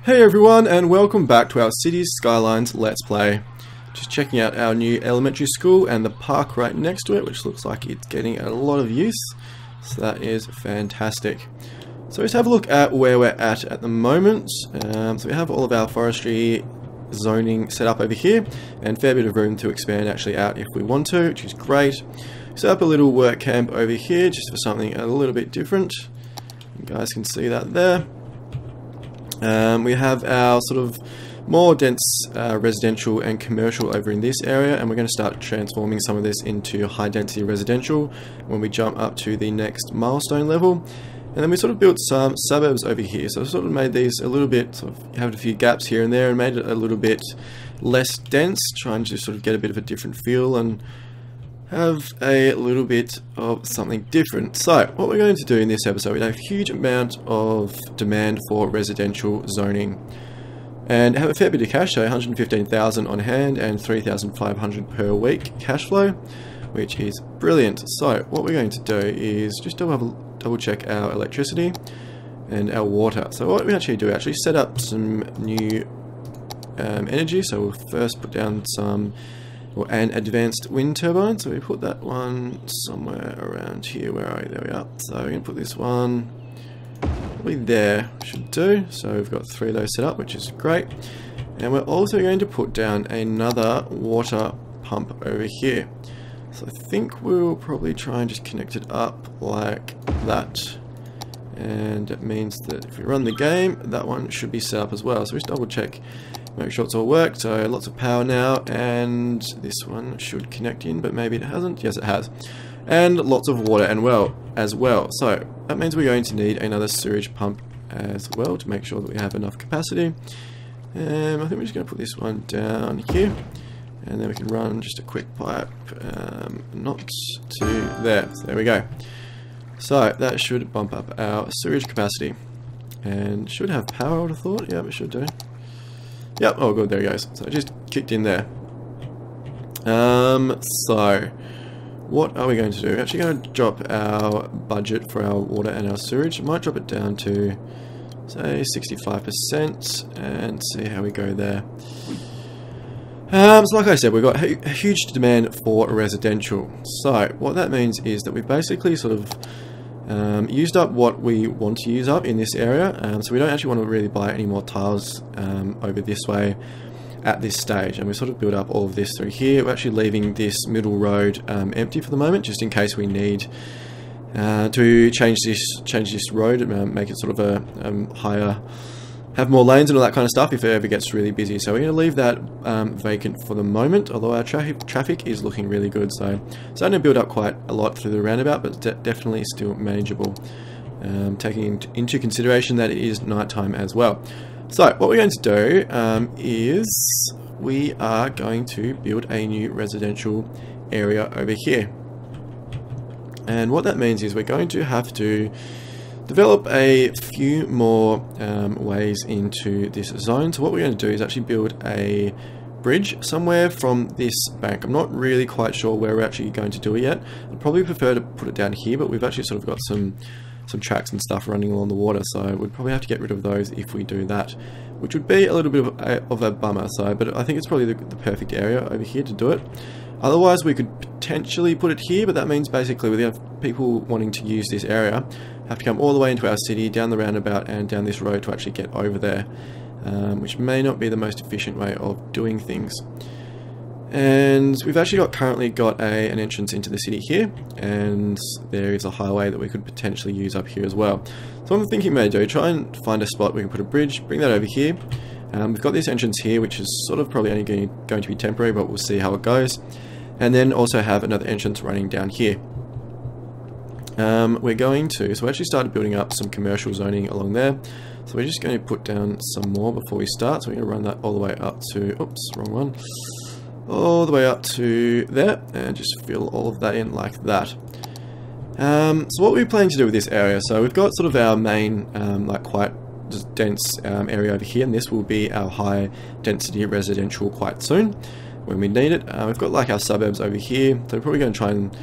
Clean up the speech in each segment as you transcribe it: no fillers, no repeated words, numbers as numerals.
Hey everyone, and welcome back to our Cities Skylines Let's Play. Just checking out our new elementary school and the park right next to it, which looks like it's getting a lot of use. So that is fantastic. So let's have a look at where we're at the moment. So we have all of our forestry zoning set up over here, and a fair bit of room to expand actually out if we want to, which is great. Set up a little work camp over here just for something a little bit different. You guys can see that there. We have our sort of more dense residential and commercial over in this area, and we're going to start transforming some of this into high density residential when we jump up to the next milestone level. And then we sort of built some suburbs over here, so I sort of made these a little bit, sort of having a few gaps here and there, and made it a little bit less dense, trying to sort of get a bit of a different feel and have a little bit of something different. So what we're going to do in this episode, we have a huge amount of demand for residential zoning and have a fair bit of cash, so 115,000 on hand and 3,500 per week cash flow, which is brilliant. So what we're going to do is just double check our electricity and our water. So what we actually do, actually set up some new energy. So we'll first put down an advanced wind turbine. So we put that one somewhere around here. Where are we? There we are. So we're going to put this one probably there, should do. So we've got 3 of those set up, which is great. And we're also going to put down another water pump over here. So I think we'll probably try and just connect it up like that. And it means that if we run the game, that one should be set up as well. So we just double check, make sure it's all worked. So lots of power now, and this one should connect in, but maybe it hasn't. Yes, it has. And lots of water as well. So that means we're going to need another sewage pump as well to make sure that we have enough capacity. And I think we're just going to put this one down here, and then we can run just a quick pipe, not to there. So there we go. So that should bump up our sewage capacity, and should have power, I would have thought. Yeah, it should do. Yep, oh good, there it goes. So it just kicked in there. So what are we going to do? We're actually going to drop our budget for our water and our sewage. I might drop it down to, say, 65% and see how we go there. So like I said, we've got a huge demand for residential. So what that means is that we basically sort of used up what we want to use up in this area, so we don't actually want to really buy any more tiles over this way at this stage, and we sort of build up all of this through here. We're actually leaving this middle road empty for the moment, just in case we need to change this road and make it sort of a higher, have more lanes and all that kind of stuff if it ever gets really busy. So we're going to leave that vacant for the moment, although our traffic is looking really good. So starting to build up quite a lot through the roundabout, but definitely still manageable, taking into consideration that it is nighttime as well. So what we're going to do is we are going to build a new residential area over here. And what that means is we're going to have to develop a few more ways into this zone. So what we're going to do is actually build a bridge somewhere from this bank. I'm not really quite sure where we're actually going to do it yet. I'd probably prefer to put it down here, but we've actually sort of got some tracks and stuff running along the water, so we'd probably have to get rid of those if we do that, which would be a little bit of a bummer. So, but I think it's probably the perfect area over here to do it. Otherwise we could potentially put it here, but that means basically we have people wanting to use this area have to come all the way into our city, down the roundabout and down this road to actually get over there, which may not be the most efficient way of doing things. And we've actually currently got an entrance into the city here, and there is a highway that we could potentially use up here as well. So I'm thinking maybe try and find a spot we can put a bridge, bring that over here. We've got this entrance here, which is sort of probably only going to be temporary, but we'll see how it goes. And then also have another entrance running down here. So we actually started building up some commercial zoning along there. So we're just going to put down some more before we start. So we're going to run that all the way up to, oops, wrong one. All the way up to there, and just fill all of that in like that. So what we're planning to do with this area, so we've got sort of our main, like quite dense area over here, and this will be our high density residential quite soon when we need it. We've got like our suburbs over here, so we're probably going to try and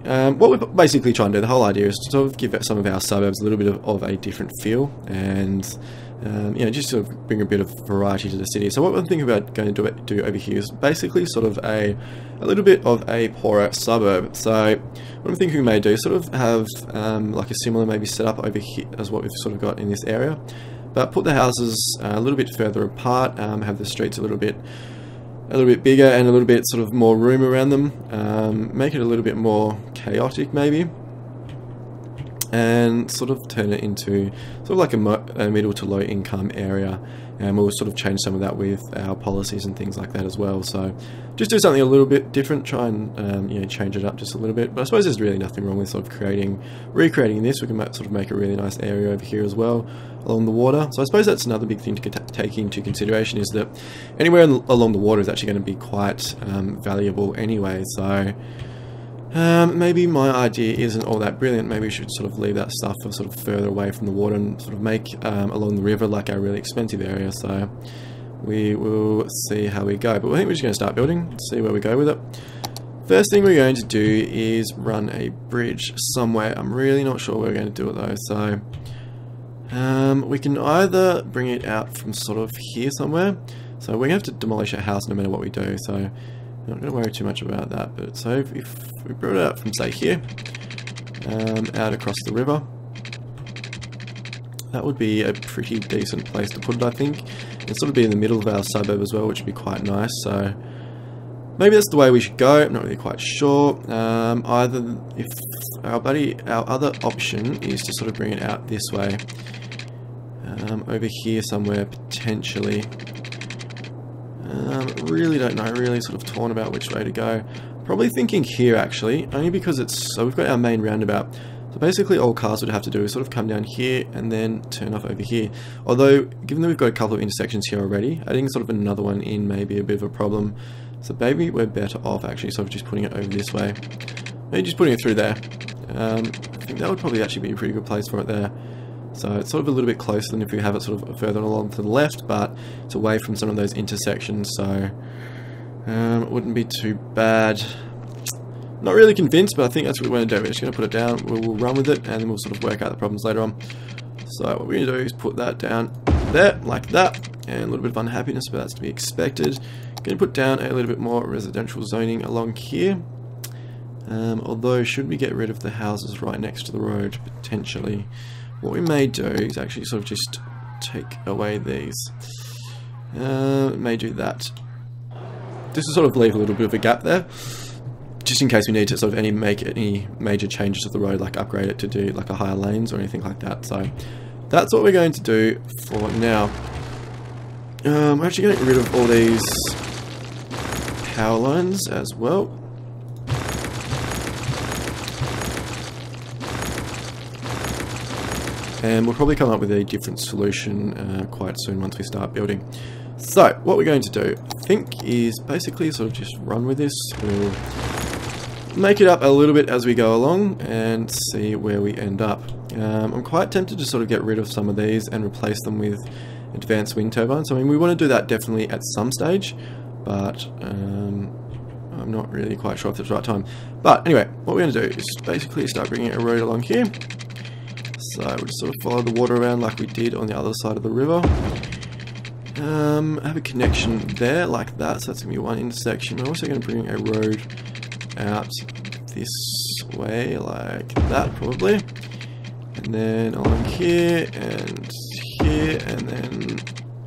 what we're basically trying to do, the whole idea is to sort of give some of our suburbs a little bit of a different feel, and you know, just sort of bring a bit of variety to the city. So what we're thinking about going to do over here is basically sort of a little bit of a poorer suburb. So what I'm thinking we may do is sort of have like a similar maybe setup over here as what we've sort of got in this area, but put the houses a little bit further apart, have the streets a little bit bigger and a little bit sort of more room around them, make it a little bit more chaotic maybe, and sort of turn it into sort of like a middle to low income area, and we'll sort of change some of that with our policies and things like that as well. So just do something a little bit different, try and you know, change it up just a little bit. But I suppose there's really nothing wrong with sort of recreating this. We can sort of make a really nice area over here as well along the water. So I suppose that's another big thing to take into consideration, is that anywhere along the water is actually going to be quite valuable anyway. So maybe my idea isn't all that brilliant. Maybe we should sort of leave that stuff sort of further away from the water and sort of make along the river like our really expensive area. So we will see how we go, but I think we're just going to start building, see where we go with it. First thing we're going to do is run a bridge somewhere. I'm really not sure where we're going to do it though. So we can either bring it out from sort of here somewhere. So we're going to have to demolish a house no matter what we do. So I'm not going to worry too much about that. But so if we brought it out from say here, out across the river, that would be a pretty decent place to put it, I think. It'd sort of be in the middle of our suburb as well, which would be quite nice. So maybe that's the way we should go. I'm not really quite sure. Either if our other option is to sort of bring it out this way, over here somewhere potentially. Really don't know. Really sort of torn about which way to go. Probably thinking here actually, only because so we've got our main roundabout. So basically all cars would have to do is sort of come down here and then turn off over here. Although, given that we've got a couple of intersections here already, adding sort of another one in may be a bit of a problem. So maybe we're better off actually sort of just putting it over this way. Maybe just putting it through there. I think that would probably actually be a pretty good place for it there. So it's sort of a little bit closer than if we have it sort of further along to the left, but it's away from some of those intersections, so it wouldn't be too bad. Not really convinced, but I think that's what we want to do. We're just going to put it down, we'll run with it, and then we'll sort of work out the problems later on. So what we're going to do is put that down there, like that, and a little bit of unhappiness, but that's to be expected. Going to put down a little bit more residential zoning along here. Although, should we get rid of the houses right next to the road, potentially? What we may do is actually sort of just take away these. May do that. Just to sort of leave a little bit of a gap there, just in case we need to sort of make any major changes to the road, like upgrade it to do like a higher lanes or anything like that. So that's what we're going to do for now. We're actually getting rid of all these power lines as well. And we'll probably come up with a different solution quite soon once we start building. So what we're going to do, I think, is basically sort of just run with this. We'll make it up a little bit as we go along and see where we end up. I'm quite tempted to sort of get rid of some of these and replace them with advanced wind turbines. I mean, we want to do that definitely at some stage, but I'm not really quite sure if it's the right time. But anyway, what we're going to do is basically start bringing a road along here. So we'll just sort of follow the water around like we did on the other side of the river. Have a connection there like that, so that's going to be one intersection. We're also going to bring a road out this way like that probably. And then along here, and then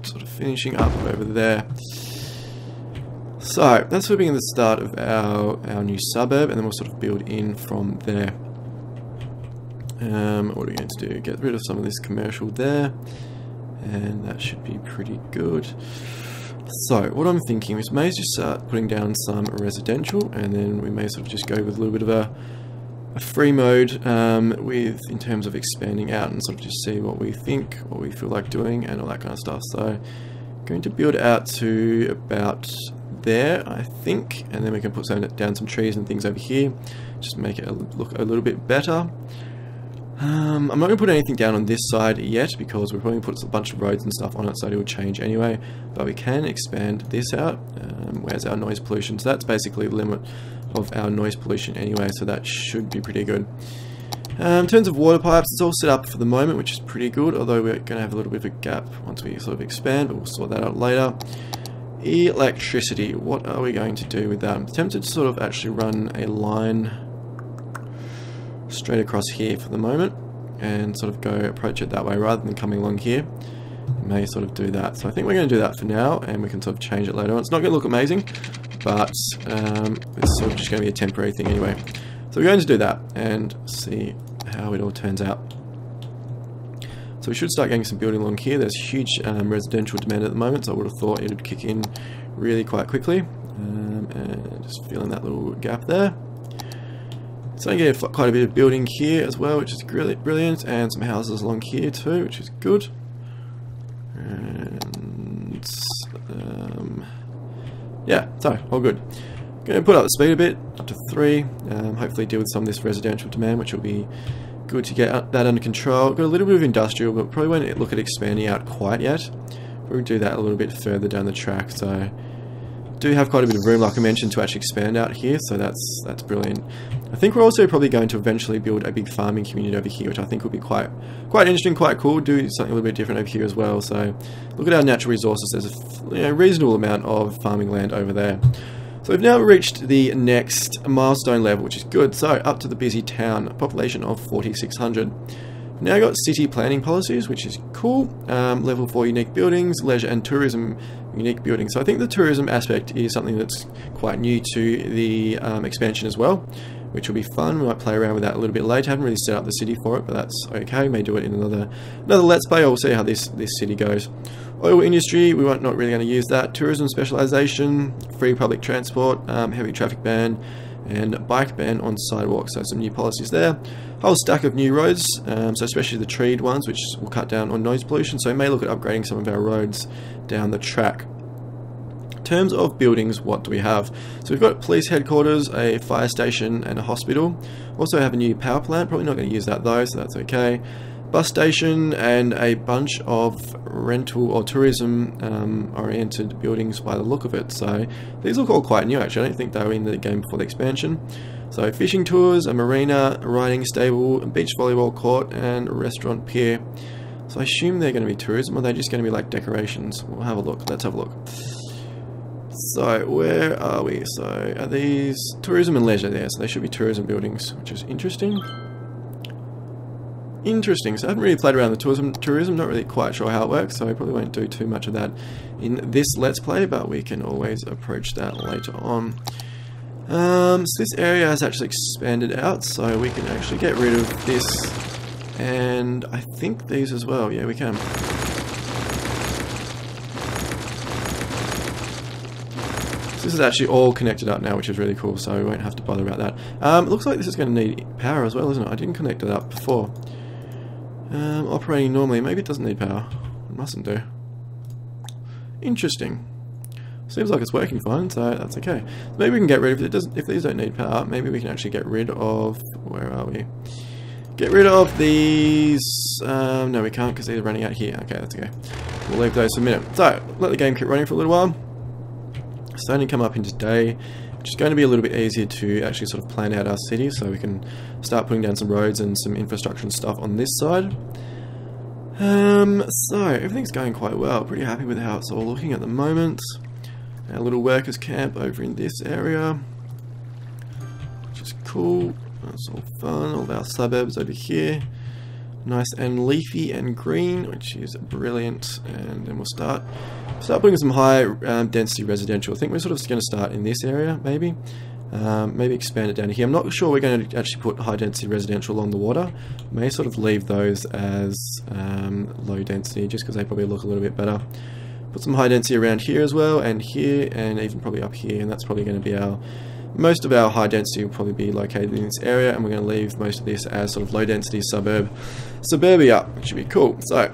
sort of finishing up over there. So that's sort of being the start of our new suburb, and then we'll sort of build in from there. What are we going to do? Get rid of some of this commercial there, and that should be pretty good. So what I'm thinking is may just start putting down some residential, and then we may sort of just go with a little bit of a free mode in terms of expanding out and sort of just see what we think, what we feel like doing, and all that kind of stuff. So going to build out to about there, I think, and then we can put down some trees and things over here, just make it look a little bit better. I'm not going to put anything down on this side yet because we're probably going to put a bunch of roads and stuff on it, so it will change anyway, but we can expand this out. Where's our noise pollution? So that's basically the limit of our noise pollution anyway, so that should be pretty good. In terms of water pipes, it's all set up for the moment, which is pretty good, although we're going to have a little bit of a gap once we sort of expand, but we'll sort that out later. Electricity, what are we going to do with that? I'm tempted to sort of actually run a line straight across here for the moment, and sort of go approach it that way rather than coming along here. We may sort of do that. So I think we're going to do that for now, and we can sort of change it later on. It's not going to look amazing, but it's sort of just going to be a temporary thing anyway. So we're going to do that and see how it all turns out. So we should start getting some building along here. There's huge residential demand at the moment, so I would have thought it would kick in really quite quickly. And just filling that little gap there. So I get quite a bit of building here as well, which is brilliant, and some houses along here too, which is good. And yeah, so all good. Going to put up the speed a bit, up to 3. Hopefully deal with some of this residential demand, which will be good to get that under control. Got a little bit of industrial, but probably won't look at expanding out quite yet. We'll do that a little bit further down the track. So do have quite a bit of room, like I mentioned, to actually expand out here, so that's brilliant. I think we're also probably going to eventually build a big farming community over here, which I think will be quite interesting, quite cool. Do something a little bit different over here as well. So look at our natural resources. There's a reasonable amount of farming land over there. So we've now reached the next milestone level, which is good. So up to the busy town, a population of 4,600. Now got city planning policies, which is cool. Level 4 unique buildings, leisure and tourism unique buildings. So I think the tourism aspect is something that's quite new to the expansion as well, which will be fun. We might play around with that a little bit later. I haven't really set up the city for it, but that's okay. We may do it in another let's play. We'll see how this city goes. Oil industry, we weren't not really going to use that. Tourism specialization, free public transport, heavy traffic ban, and bike ban on sidewalks. So some new policies there. Whole stack of new roads, so especially the treed ones, which will cut down on noise pollution. So we may look at upgrading some of our roads down the track. In terms of buildings, what do we have? So we've got police headquarters, a fire station, and a hospital. Also have a new power plant. Probably not going to use that though, so that's okay. Bus station and a bunch of rental or tourism oriented buildings by the look of it. So these look all quite new actually. I don't think they were in the game before the expansion. So fishing tours, a marina, a riding stable, a beach volleyball court, and a restaurant pier. So I assume they're going to be tourism, or are they just going to be like decorations? We'll have a look. Let's have a look. So where are we? So are these tourism and leisure there? So they should be tourism buildings, which is interesting. Interesting. So I haven't really played around with tourism, not really quite sure how it works, so I probably won't do too much of that in this Let's Play, but we can always approach that later on. So this area has actually expanded out, so we can actually get rid of this, and I think these as well. Yeah, we can. So this is actually all connected up now, which is really cool, so we won't have to bother about that. It looks like this is going to need power as well, isn't it? I didn't connect it up before. Operating normally, maybe it doesn't need power. It mustn't do. Interesting. Seems like it's working fine, so that's okay. Maybe we can get rid of it. If these don't need power, maybe we can actually get rid of... Where are we? Get rid of these... no, we can't because they're running out here. Okay, that's okay. We'll leave those for a minute. So, let the game keep running for a little while. Starting to come up into day, which is going to be a little bit easier to actually sort of plan out our city, so we can start putting down some roads and some infrastructure and stuff on this side. So everything's going quite well. Pretty happy with how it's all looking at the moment. Our little workers camp over in this area, which is cool. That's all fun. All our suburbs over here, nice and leafy and green, which is brilliant. And then we'll start putting some high density residential. I think we're sort of going to start in this area, maybe. Maybe expand it down here. I'm not sure we're going to actually put high density residential along the water. May sort of leave those as low density, just because they probably look a little bit better. Put some high density around here as well, and here, and even probably up here, and that's probably going to be most of our high density will probably be located in this area, and we're going to leave most of this as sort of low density suburbia, which should be cool. So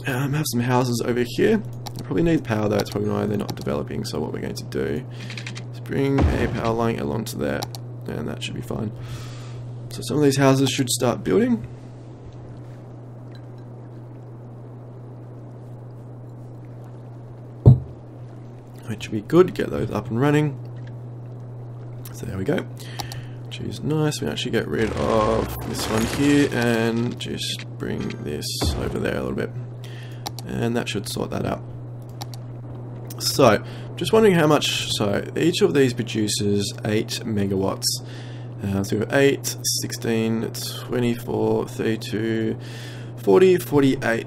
have some houses over here. They probably need power though, it's probably why they're not developing, so what we're going to do is bring a power line along to there, and that should be fine. So some of these houses should start building. Which should be good, get those up and running. So there we go. Which is nice. We actually get rid of this one here and just bring this over there a little bit. And that should sort that out. So, just wondering how much, so each of these produces 8 megawatts. So we have 8, 16, 24, 32, 40, 48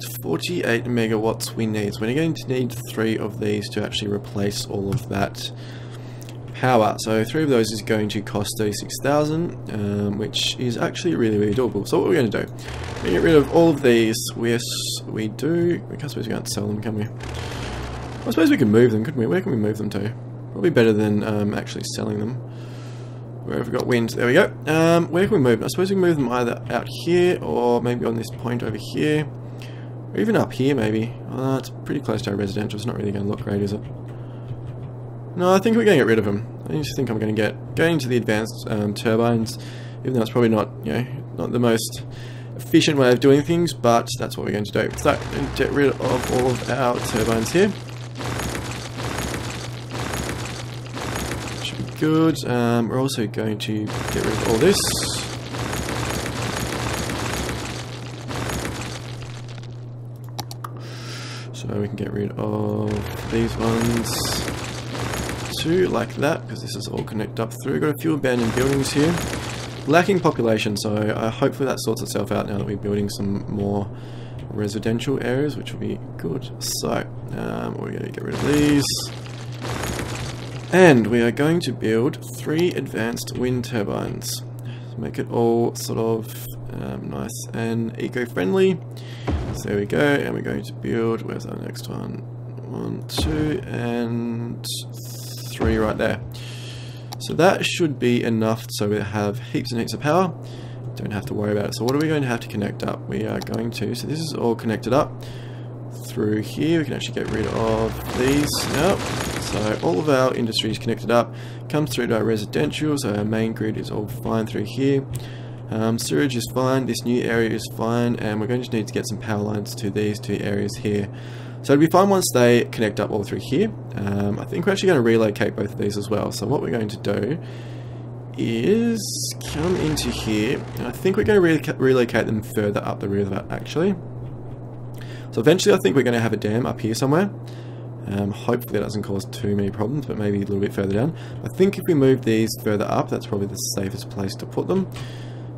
megawatts we need. So we're going to need 3 of these to actually replace all of that power. So 3 of those is going to cost 36,000, which is actually really doable. So what we're going to do, we're going to get rid of all of these. Yes, we do. I can't suppose we can't sell them, can we? I suppose we can move them, couldn't we? Where can we move them to? Probably better than actually selling them. Where have we got wind? There we go. Where can we move them? I suppose we can move them either out here or maybe on this point over here. Or even up here maybe. It's pretty close to our residential. It's not really going to look great, is it? No, I think we're going to get rid of them. I just think I'm going to going into the advanced turbines, even though it's probably not, you know, not the most efficient way of doing things, but that's what we're going to do. So, we're going to get rid of all of our turbines here. Should be good. We're also going to get rid of all this. So we can get rid of these ones. Like that, because this is all connected up through. Got a few abandoned buildings here. Lacking population, so hopefully that sorts itself out now that we're building some more residential areas, which will be good. So, we're going to get rid of these. And we are going to build 3 advanced wind turbines. Make it all sort of nice and eco-friendly. So there we go, and we're going to build, where's our next one? 1, 2, and 3 right there. So that should be enough so we have heaps and heaps of power. Don't have to worry about it. So what are we going to have to connect up? We are going to, so this is all connected up through here. We can actually get rid of these now. So all of our industry is connected up, comes through to our residential, so our main grid is all fine through here. Sewage is fine, this new area is fine, and we're going to need to get some power lines to these 2 areas here. So it'll be fine once they connect up all through here. I think we're actually going to relocate both of these as well. So what we're going to do is come into here, and I think we're going to relocate them further up the river actually. So eventually I think we're going to have a dam up here somewhere. Hopefully that doesn't cause too many problems, but maybe a little bit further down. I think if we move these further up, that's probably the safest place to put them.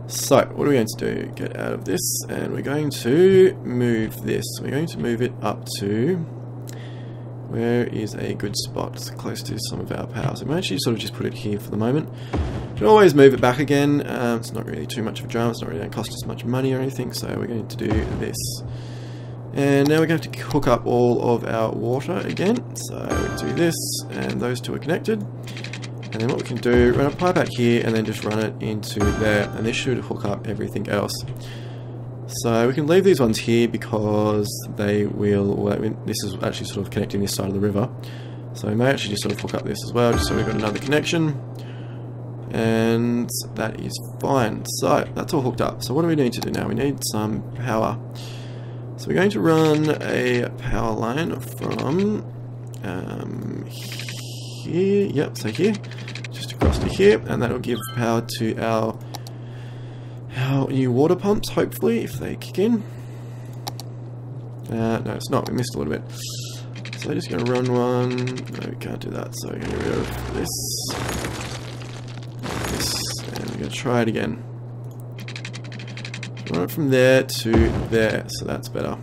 So, what are we going to do? Get out of this, and we're going to move this. We're going to move it up to, where is a good spot close to some of our power. So we might actually sort of just put it here for the moment. You can always move it back again. It's not really too much of a drama. It's not really going to cost us much money or anything, so we're going to do this. And now we're going to have to hook up all of our water again. So we do this, and those 2 are connected. And then what we can do, run a pipe out here and then just run it into there, and this should hook up everything else. So we can leave these ones here because they will, well, this is actually sort of connecting this side of the river. So we may actually just sort of hook up this as well, just so we've got another connection. And that is fine. So that's all hooked up. So what do we need to do now? We need some power. So we're going to run a power line from here, yep, so here, just across to here, and that'll give power to our new water pumps, hopefully, if they kick in. No, it's not, we missed a little bit. So I'm just going to run one, no, we can't do that, so we're going to get rid of this, and we're going to try it again. Run it from there to there, so that's better.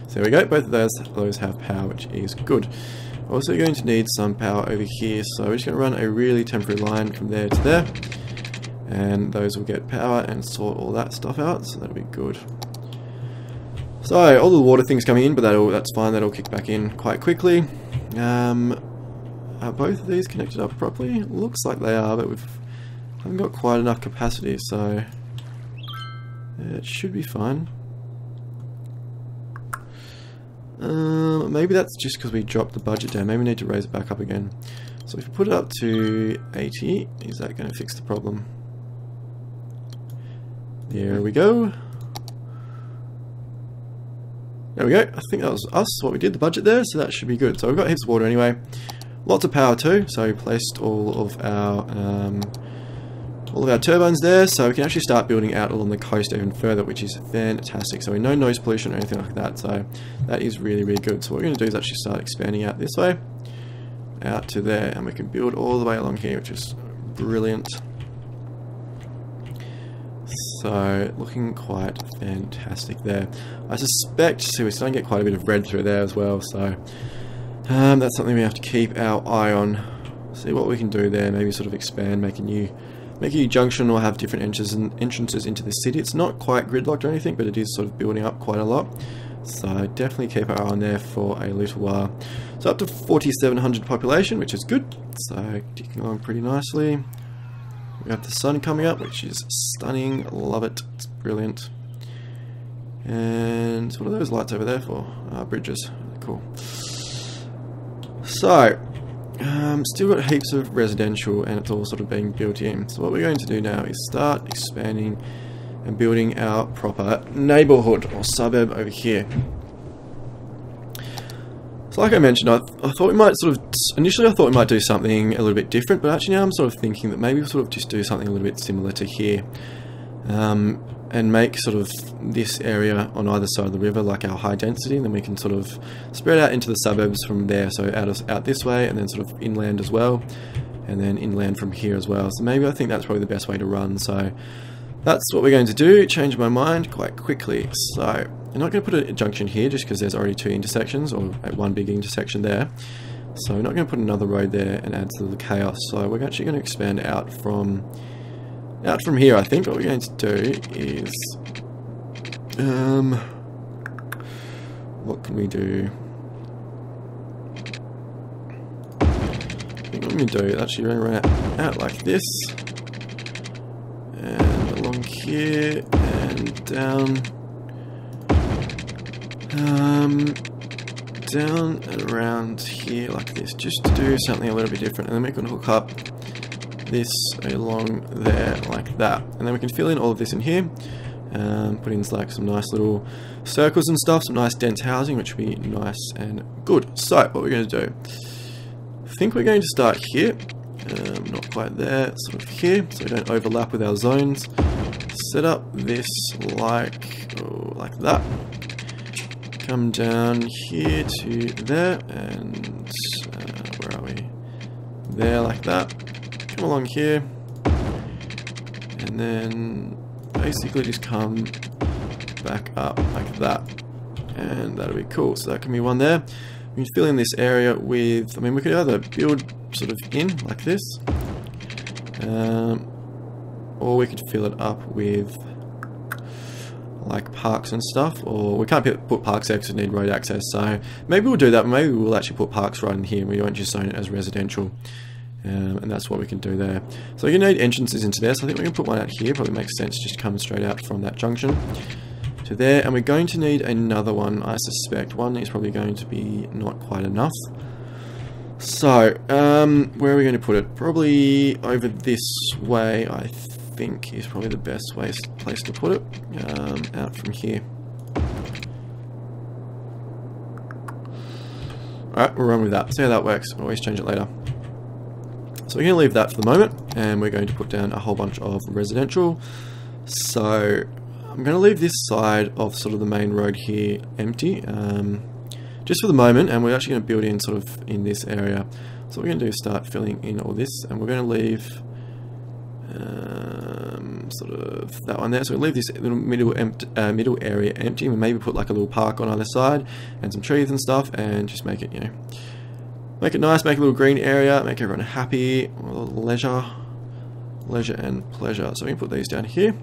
So there we go, both of those have power, which is good. Also going to need some power over here, so we're just going to run a really temporary line from there to there, and those will get power and sort all that stuff out, so that'll be good. So all the water things coming in, but that's fine, that'll kick back in quite quickly. Are both of these connected up properly? Looks like they are, but we haven't got quite enough capacity, so it should be fine. Maybe that's just because we dropped the budget down. Maybe we need to raise it back up again. So if we put it up to 80, is that going to fix the problem? There we go. There we go. I think that was us, what we did, the budget there, so that should be good. So we've got heaps of water anyway. Lots of power too, so we placed all of our turbines there, so we can actually start building out along the coast even further, which is fantastic. So no noise pollution or anything like that, so that is really, really good. So what we're going to do is actually start expanding out this way, out to there, and we can build all the way along here, which is brilliant. So looking quite fantastic there. I suspect, see, we're starting to get quite a bit of red through there as well, so that's something we have to keep our eye on. See what we can do there, maybe sort of expand, make a new junction, or have different entrances into the city. It's not quite gridlocked or anything, but it is sort of building up quite a lot. So definitely keep our eye on there for a little while. So up to 4,700 population, which is good. So ticking along pretty nicely. We have the sun coming up, which is stunning. Love it. It's brilliant. And what are those lights over there for? Bridges. Cool. So still got heaps of residential, and it's all sort of being built in. So what we're going to do now is start expanding and building our proper neighborhood or suburb over here. So like I mentioned, I thought we might initially I thought we might do something a little bit different, but actually now I'm sort of thinking that maybe we'll sort of just do something a little bit similar to here. And make sort of this area on either side of the river like our high density, and then we can sort of spread out into the suburbs from there, so out this way, and then sort of inland as well, and then inland from here as well. So maybe I think that's probably the best way to run, so that's what we're going to do. Change my mind quite quickly. So I'm not going to put a junction here just because there's already two intersections, or one big intersection there, so we're not going to put another road there and add to the chaos. So we're actually going to expand out from here. I think what we're going to do is, what can we do? I think what I'm going to do is actually run out like this, and along here, and down and around here like this, just to do something a little bit different, and then we can hook up this along there like that, and then we can fill in all of this in here, put in like some nice little circles and stuff, some nice dense housing, which will be nice and good. So what we're going to do, I think we're going to start here, not quite there, sort of here, so we don't overlap with our zones. Set up this like that, come down here to there, and where are we? There, like that. Come along here, and then basically just come back up like that, and that'll be cool. So that can be one there. We can fill in this area with, I mean, we could either build sort of in like this, or we could fill it up with like parks and stuff, or we can't put parks there because we need road access, so maybe we'll do that. Maybe we'll actually put parks right in here, and we won't just zone it as residential. And that's what we can do there. So you need entrances into there, so I think we can put one out here. Probably makes sense, just come straight out from that junction to there. And we're going to need another one, I suspect. One is probably going to be not quite enough. So, where are we going to put it? Probably over this way, I think, is probably the best place to put it. Out from here. Alright, we'll run with that. See how that works. We'll always change it later. So we're going to leave that for the moment, and we're going to put down a whole bunch of residential. So I'm going to leave this side of sort of the main road here empty, just for the moment, and we're actually going to build in sort of in this area. So what we're going to do is start filling in all this, and we're going to leave sort of that one there. So we'll leave this little middle area empty, and maybe put like a little park on either side, and some trees and stuff, and just make it, you know, make it nice, make a little green area, make everyone happy, leisure and pleasure. So we can put these down here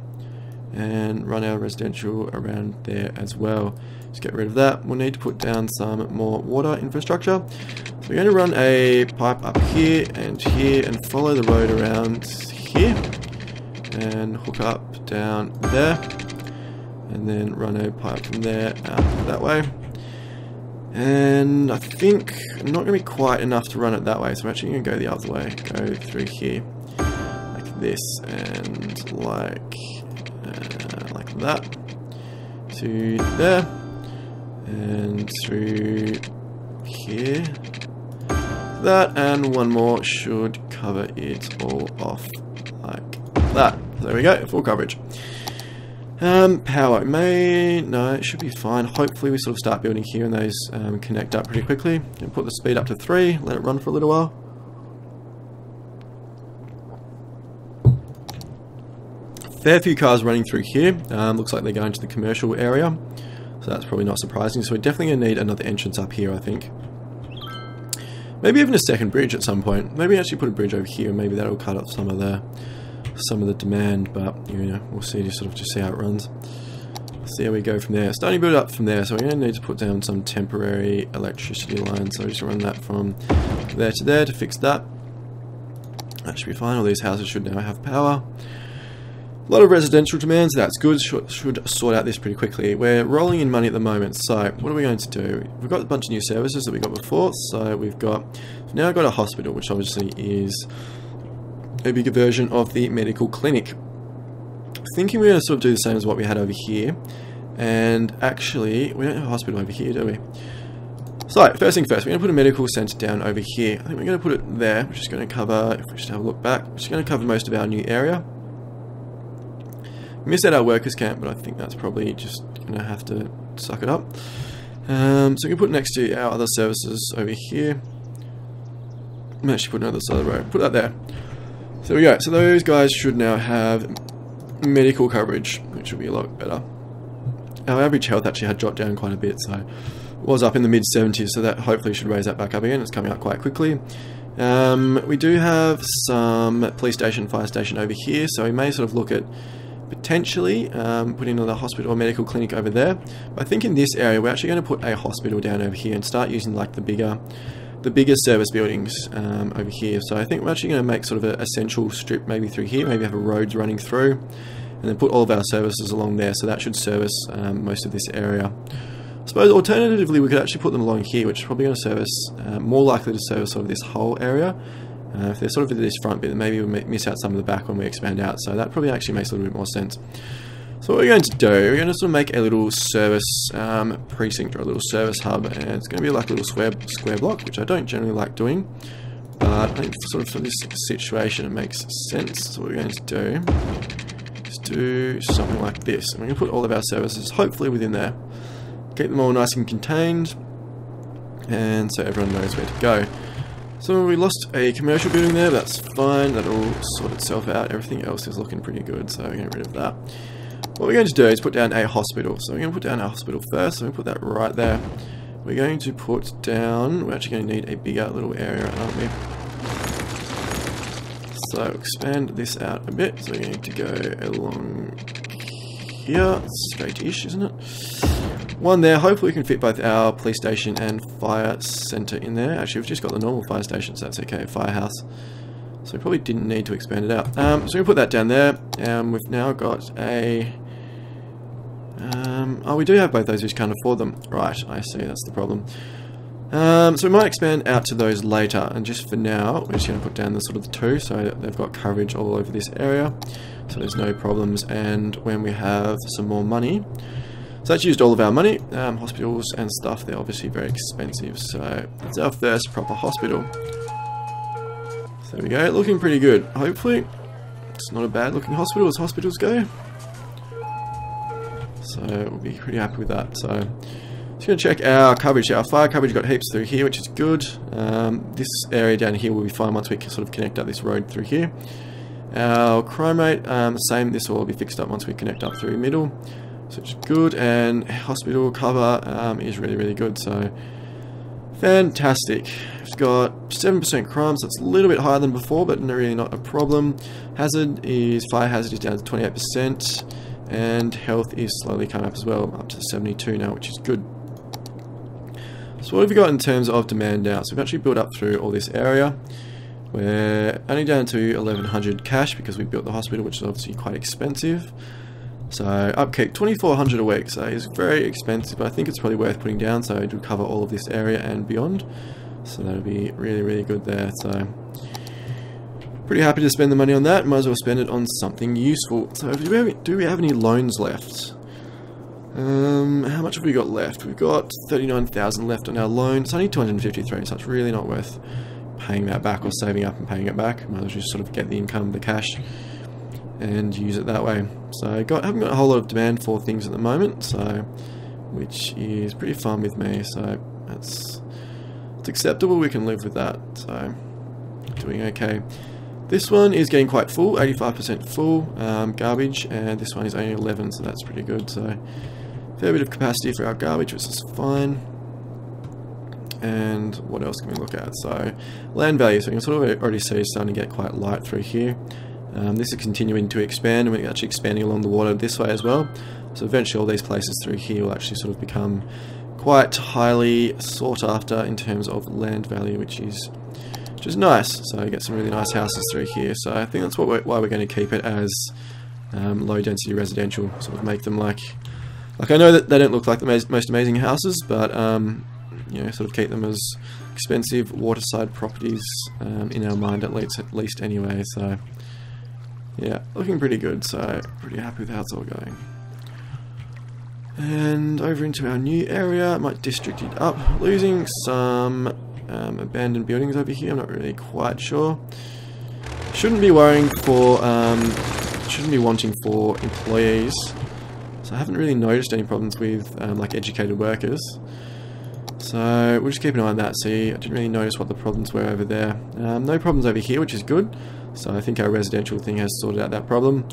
and run our residential around there as well. Just get rid of that. We'll need to put down some more water infrastructure. So we're going to run a pipe up here and follow the road around here and hook up down there, and then run a pipe from there out that way. And I think not going to be quite enough to run it that way, so we're actually going to go the other way. Go through here, like this, and like that, to there, and through here, that, and one more should cover it all off like that. There we go, full coverage. Power, no, it should be fine. Hopefully we sort of start building here and those connect up pretty quickly. And put the speed up to 3, let it run for a little while. Fair few cars running through here. Looks like they're going to the commercial area, so that's probably not surprising. So we're definitely going to need another entrance up here, I think. Maybe even a second bridge at some point. Maybe actually put a bridge over here, and maybe that'll cut off some of the demand. But you know, we'll see. Just see how it runs. See how we go from there. Starting to build up from there. So we're going to need to put down some temporary electricity lines. So we just run that from there to there to fix that. That should be fine. All these houses should now have power. A lot of residential demands, that's good, should sort out this pretty quickly. We're rolling in money at the moment, so what are we going to do? We've got a bunch of new services that we got before, so we've now got a hospital, which obviously is a bigger version of the medical clinic. Thinking we're going to sort of do the same as what we had over here, and actually, we don't have a hospital over here, do we? So, first thing first, we're going to put a medical centre down over here. I think we're going to put it there, which is going to cover, if we just have a look back, which is going to cover most of our new area. Missed out our workers camp, but I think that's probably just going to have to suck it up. So we can put next to our other services over here. I'm actually putting another side of the road. Put that there. So there we go. So those guys should now have medical coverage, which will be a lot better. Our average health actually had dropped down quite a bit, so it was up in the mid-70s, so that hopefully should raise that back up again. It's coming up quite quickly. We do have some police station, fire station over here, so we may sort of look at potentially putting another hospital or medical clinic over there. But I think in this area we're actually going to put a hospital down over here and start using like the bigger service buildings over here. So I think we're actually going to make sort of a central strip maybe through here, maybe have a road running through, and then put all of our services along there, so that should service most of this area. I suppose alternatively we could actually put them along here, which is probably going to service, more likely to service sort of this whole area. If they're sort of at this front bit, then maybe we'll miss out some of the back when we expand out, so that probably actually makes a little bit more sense. So what we're going to do, we're going to sort of make a little service precinct, or a little service hub, and it's going to be like a little square block, which I don't generally like doing, but I think sort of for this situation it makes sense. So what we're going to do is do something like this, and we're going to put all of our services hopefully within there, keep them all nice and contained, and so everyone knows where to go. So we lost a commercial building there, that's fine, that'll sort itself out. Everything else is looking pretty good, so we're going to get rid of that. What we're going to do is put down a hospital. So we're going to put down a hospital first, so we'll put that right there. We're going to put down, we're actually going to need a bigger little area, aren't we? So expand this out a bit, so we're going to go along here, straight-ish, isn't it? One there, hopefully we can fit both our police station and fire centre in there. Actually, we've just got the normal fire station, so that's okay, firehouse. So we probably didn't need to expand it out. So we put that down there. We've now got a... oh, we do have both those, we just can't afford them. Right, I see, that's the problem. So we might expand out to those later, and just for now, we're just going to put down the sort of the two, so they've got coverage all over this area, so there's no problems. And when we have some more money, so that's used all of our money. Hospitals and stuff, they're obviously very expensive, so it's our first proper hospital. So there we go, looking pretty good. Hopefully, it's not a bad looking hospital as hospitals go. So we'll be pretty happy with that. So just going to check our coverage. Our fire coverage got heaps through here, which is good. This area down here will be fine once we can sort of connect up this road through here. Our crime rate, same, this will all be fixed up once we connect up through the middle. So it's good, and hospital cover is really, really good, so fantastic. It's got 7% crime, so it's a little bit higher than before, but really not a problem. Hazard is, fire hazard is down to 28%, and health is slowly coming up as well, up to 72 now, which is good. So what have we got in terms of demand now? So we've actually built up through all this area. We're only down to 1100 cash because we built the hospital, which is obviously quite expensive. So upkeep 2400 a week, so it's very expensive, but I think it's probably worth putting down, so it will cover all of this area and beyond. So that'll be really, really good there. So pretty happy to spend the money on that. Might as well spend it on something useful. So do we have any loans left? How much have we got left? We've got 39,000 left on our loan. It's only 253, so it's really not worth paying that back or saving up and paying it back. Might as well just sort of get the income, the cash, and use it that way. So I haven't got a whole lot of demand for things at the moment, so which is pretty fun with me. So it's acceptable. We can live with that. So doing okay. This one is getting quite full, 85% full, garbage, and this one is only 11, so that's pretty good. So fair bit of capacity for our garbage, which is fine. And what else can we look at? So land value, so you can sort of already see it's starting to get quite light through here. This is continuing to expand, and we're actually expanding along the water this way as well. So eventually all these places through here will actually sort of become quite highly sought after in terms of land value, which is nice. So you get some really nice houses through here. So I think that's why we're going to keep it as low density residential. Sort of make them like I know that they don't look like the most amazing houses, but you know, sort of keep them as expensive waterside properties in our mind at least anyway. So yeah, looking pretty good. So pretty happy with how it's all going. And over into our new area, I might district it up, losing some abandoned buildings over here. I'm not really quite sure. Shouldn't be wanting for employees. So I haven't really noticed any problems with like educated workers. So we'll just keep an eye on that. See, I didn't really notice what the problems were over there. No problems over here, which is good. So I think our residential thing has sorted out that problem.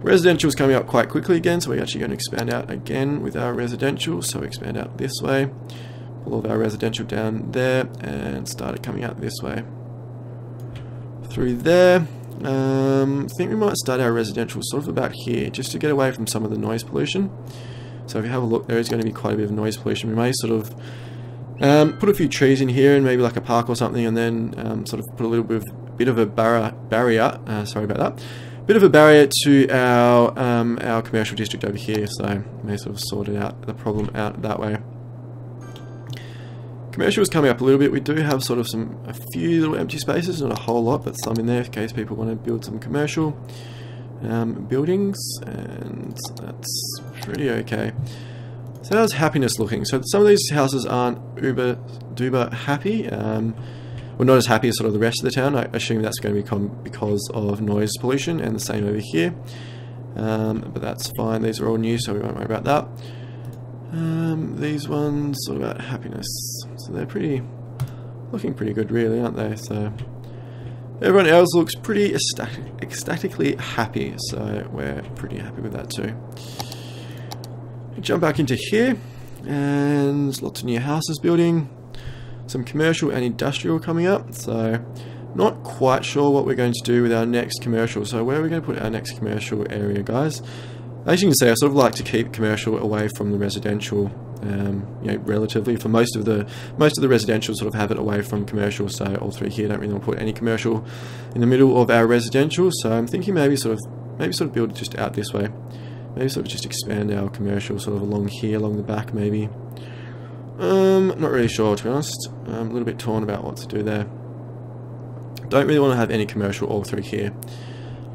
Residential is coming up quite quickly again, so we're actually going to expand out again with our residential. So we expand out this way, pull all of our residential down there, and start it coming out this way. Through there, I think we might start our residential sort of about here, just to get away from some of the noise pollution. So if you have a look, there is going to be quite a bit of noise pollution. We may sort of put a few trees in here and maybe like a park or something, and then sort of put a little bit of a barrier. Sorry about that. Bit of a barrier to our commercial district over here. So may sort of sort the problem out that way. Commercial is coming up a little bit. We do have sort of a few little empty spaces, not a whole lot, but some in there in case people want to build some commercial buildings, and that's pretty okay. So how's happiness looking? So some of these houses aren't uber duper happy. Well, not as happy as sort of the rest of the town. I assume that's going to become because of noise pollution, and the same over here. But that's fine. These are all new, so we won't worry about that. These ones sort of about happiness. So they're looking pretty good, really, aren't they? So everyone else looks pretty ecstatically happy. So we're pretty happy with that too. Jump back into here, and lots of new houses building. Some commercial and industrial coming up, so not quite sure what we're going to do with our next commercial. So where are we going to put our next commercial area, guys? As you can see, I sort of like to keep commercial away from the residential, you know, relatively. For most of the residential sort of have it away from commercial. So all through here, don't really want to put any commercial in the middle of our residential. So I'm thinking maybe sort of build just out this way. Maybe sort of just expand our commercial sort of along here, along the back, maybe. Not really sure, to be honest. I'm a little bit torn about what to do there. Don't really want to have any commercial all through here,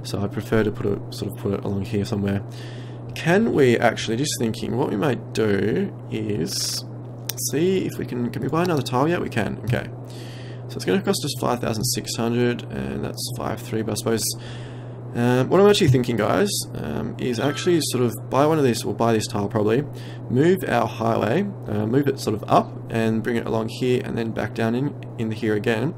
so I prefer to put it along here somewhere. Can we actually, just thinking, what we might do is see if we can we buy another tile yet? We can. Okay, so it's going to cost us 5,600, and that's 5.3. But I suppose what I'm actually thinking, guys, is actually sort of buy one of these, or buy this tile probably, move our highway, move it sort of up and bring it along here, and then back down in here again,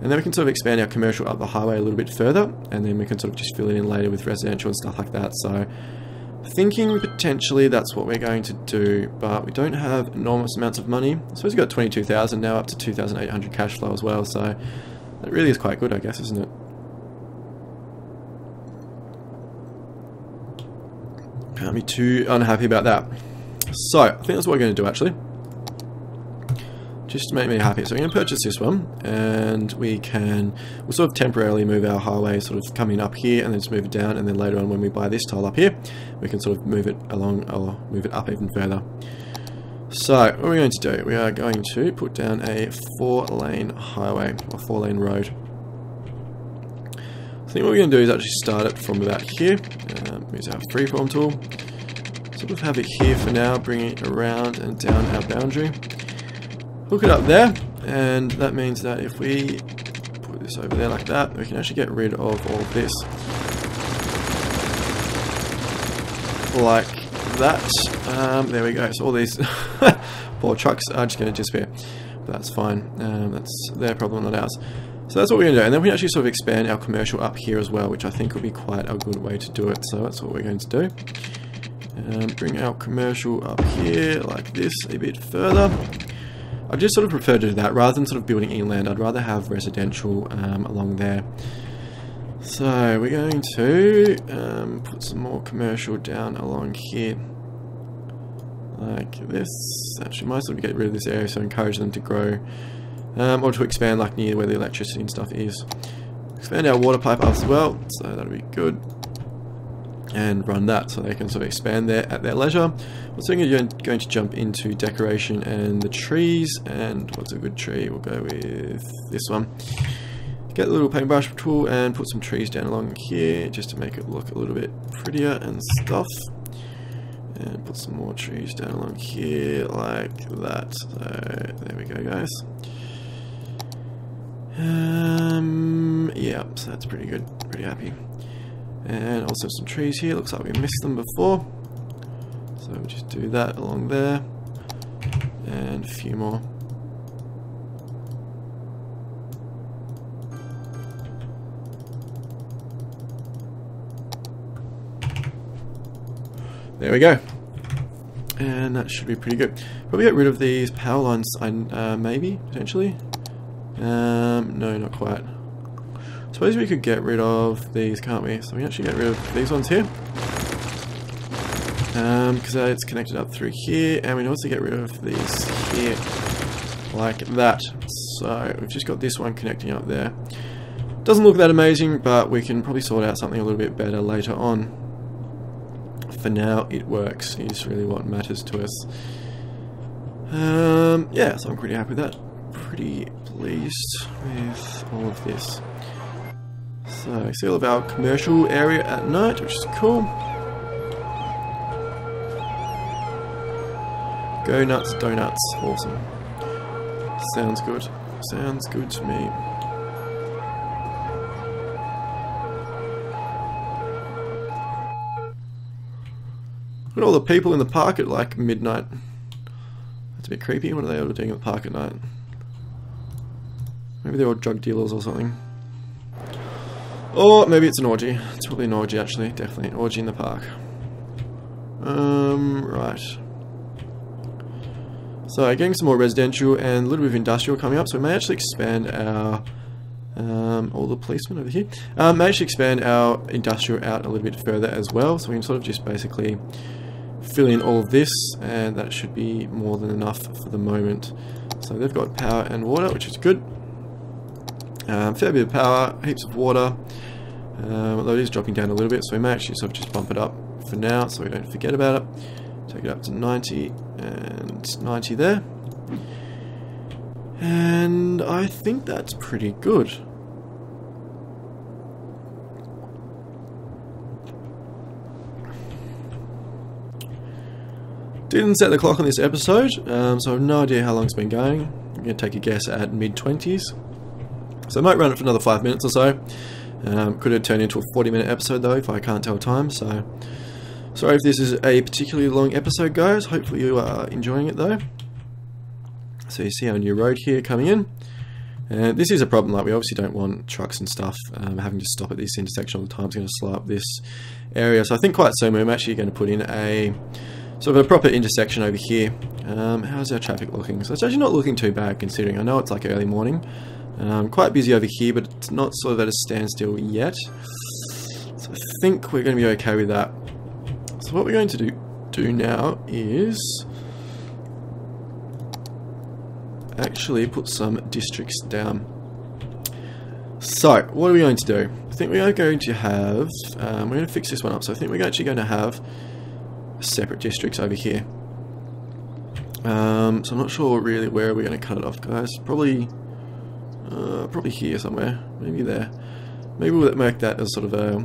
and then we can sort of expand our commercial up the highway a little bit further, and then we can sort of just fill it in later with residential and stuff like that. So thinking potentially that's what we're going to do, but we don't have enormous amounts of money. I suppose we've got 22,000 now, up to 2,800 cash flow as well, so that really is quite good, I guess, isn't it? Can't be too unhappy about that. So I think that's what we're going to do, actually, just to make me happy. So we're going to purchase this one, and we'll sort of temporarily move our highway sort of coming up here, and then just move it down, and then later on when we buy this tile up here, we can sort of move it along, or move it up even further. So what we're going to do, we are going to put down a 4-lane highway, or 4-lane road. I think what we're going to do is actually start it from about here. Use our freeform tool. Sort of have it here for now, bring it around and down our boundary. Hook it up there, and that means that if we put this over there like that. We can actually get rid of all of this. Like that. There we go. So all these poor trucks are just going to disappear. But that's fine. That's their problem, not ours. So that's what we're going to do. And then we actually sort of expand our commercial up here as well, which I think will be quite a good way to do it. So that's what we're going to do. Bring our commercial up here like this a bit further. I just sort of prefer to do that rather than sort of building inland. I'd rather have residential along there. So we're going to put some more commercial down along here like this. Actually might sort of get rid of this area, so encourage them to grow or to expand like near where the electricity and stuff is. Expand our water pipe up as well, so that'll be good. And run that so they can sort of expand there at their leisure. Also going to jump into decoration and the trees. And what's a good tree? We'll go with this one. Get the little paintbrush tool and put some trees down along here just to make it look a little bit prettier and stuff. And put some more trees down along here like that. So there we go, guys. Yeah, so that's pretty good. Pretty happy. And also some trees here. Looks like we missed them before. So we'll just do that along there. And a few more. There we go. And that should be pretty good. Probably get rid of these power lines, maybe, potentially. No, not quite. Suppose we could get rid of these, can't we? So we can actually get rid of these ones here. Because it's connected up through here. And we can also get rid of these here. Like that. So we've just got this one connecting up there. Doesn't look that amazing, but we can probably sort out something a little bit better later on. For now, it works. Is really what matters to us. Yeah, so I'm pretty happy with that. Pretty pleased with all of this. So, see all of our commercial area at night, which is cool. Go nuts, donuts. Awesome. Sounds good. Sounds good to me. Look at all the people in the park at like midnight. That's a bit creepy. What are they all doing in the park at night? Maybe they're all drug dealers or something. Or maybe it's an orgy. It's probably an orgy actually. Definitely an orgy in the park. Right. So getting some more residential and a little bit of industrial coming up. So we may actually expand our all the policemen over here. May actually expand our industrial out a little bit further as well. So we can sort of just basically fill in all of this, and that should be more than enough for the moment. So they've got power and water, which is good. Fair bit of power, heaps of water. Although it is dropping down a little bit, so we may actually sort of just bump it up for now so we don't forget about it. Take it up to 90 and 90 there. And I think that's pretty good. Didn't set the clock on this episode, so I have no idea how long it's been going. I'm going to take a guess at mid-20s. So I might run it for another 5 minutes or so. Could have turned into a 40-minute episode though if I can't tell time, so sorry if this is a particularly long episode, guys. Hopefully you are enjoying it though. So you see our new road here coming in. And this is a problem, like we obviously don't want trucks and stuff having to stop at this intersection all the time. It's going to slow up this area. So I think quite soon I'm actually going to put in a sort of a proper intersection over here. How's our traffic looking? So it's actually not looking too bad considering. I know it's like early morning. Quite busy over here, but it's not sort of at a standstill yet. So I think we're going to be okay with that. So what we're going to do now is actually put some districts down. So what are we going to do? I think we are going to have, we're going to fix this one up. So I think we're actually going to have separate districts over here. So I'm not sure really where we're going to cut it off, guys. Probably here somewhere. Maybe there. Maybe we'll make that as sort of a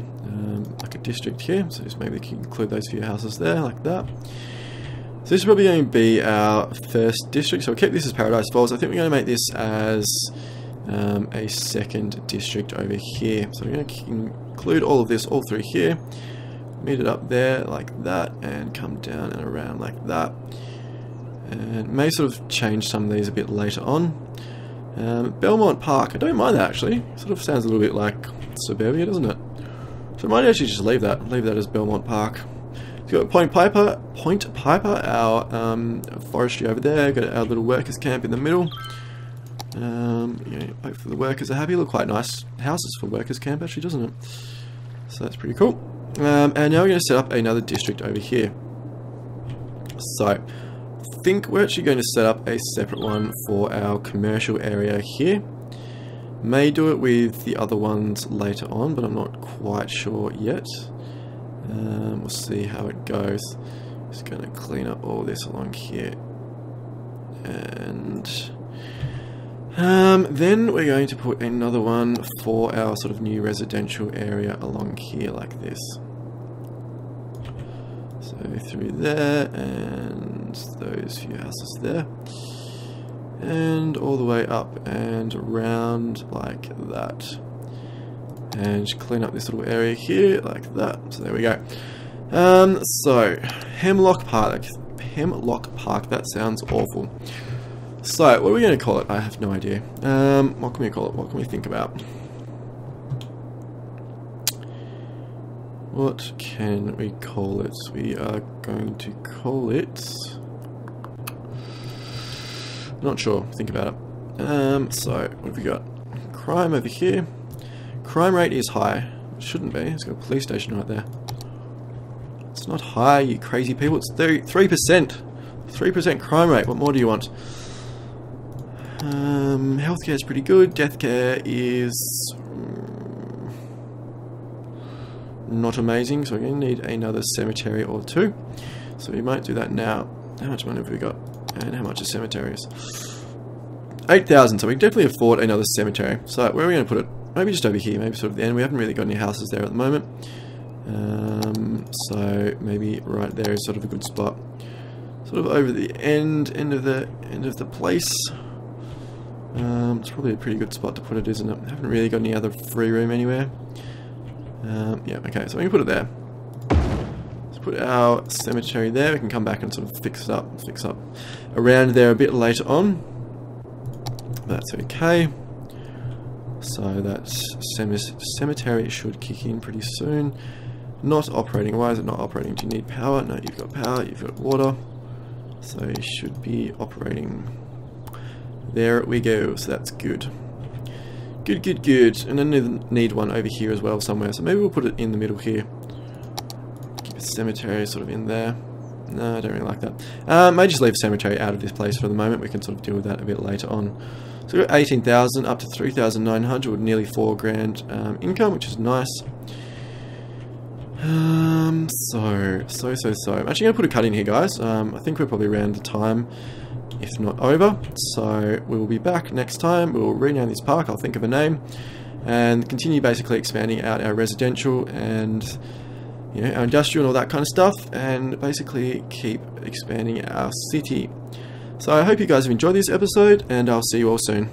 like a district here. So just maybe we can include those few houses there, like that. So this is probably going to be our first district. So we'll keep this as Paradise Falls. I think we're going to make this as a second district over here. So we're going to include all of this all through here, meet it up there like that, and come down and around like that. And may sort of change some of these a bit later on. Belmont Park, I don't mind that actually. Sort of sounds a little bit like suburbia, doesn't it? So I might actually just leave that as Belmont Park. We've got Point Piper, our forestry over there. Got our little workers camp in the middle. Hopefully the workers are happy. Look, quite nice houses for workers camp actually, doesn't it? So that's pretty cool. And now we're going to set up another district over here. So I think we're actually going to set up a separate one for our commercial area here. May do it with the other ones later on, but I'm not quite sure yet. We'll see how it goes. Just going to clean up all this along here. And then we're going to put another one for our sort of new residential area along here like this. So through there, and those few houses there. And all the way up and around like that. And just clean up this little area here like that. So there we go. So Hemlock Park, that sounds awful. So what are we going to call it? I have no idea. What can we call it? What can we think about? What can we call it? We are going to call it... Not sure. Think about it. So what have we got? Crime over here. Crime rate is high. It shouldn't be. It's got a police station right there. It's not high, you crazy people. It's 3%. 3% crime rate. What more do you want? Healthcare is pretty good. Death care is not amazing. So we're going to need another cemetery or two. So we might do that now. How much money have we got? And how much are cemeteries? 8,000. So we can definitely afford another cemetery. So where are we going to put it? Maybe just over here. Maybe sort of the end. We haven't really got any houses there at the moment. So maybe right there is sort of a good spot. Sort of over the end of the place. It's probably a pretty good spot to put it, isn't it? I haven't really got any other free room anywhere. Yeah, okay, so we can put it there. Let's put our cemetery there. We can come back and sort of fix up around there a bit later on. That's okay. So that cemetery should kick in pretty soon. Not operating. Why is it not operating? Do you need power? No, you've got power, you've got water. So it should be operating. There we go, so that's good. Good. And then we need one over here as well somewhere, so maybe we'll put it in the middle here. Keep a cemetery sort of in there. No, I don't really like that. May just leave cemetery out of this place for the moment. We can sort of deal with that a bit later on. So we've got 18,000 up to 3,900 with nearly 4 grand income, which is nice. So. I'm actually going to put a cut in here, guys. I think we're probably around the time, if not over. So we'll be back next time. We'll rename this park. I'll think of a name and continue basically expanding out our residential and our industrial and all that kind of stuff, and basically keep expanding our city. So I hope you guys have enjoyed this episode, and I'll see you all soon.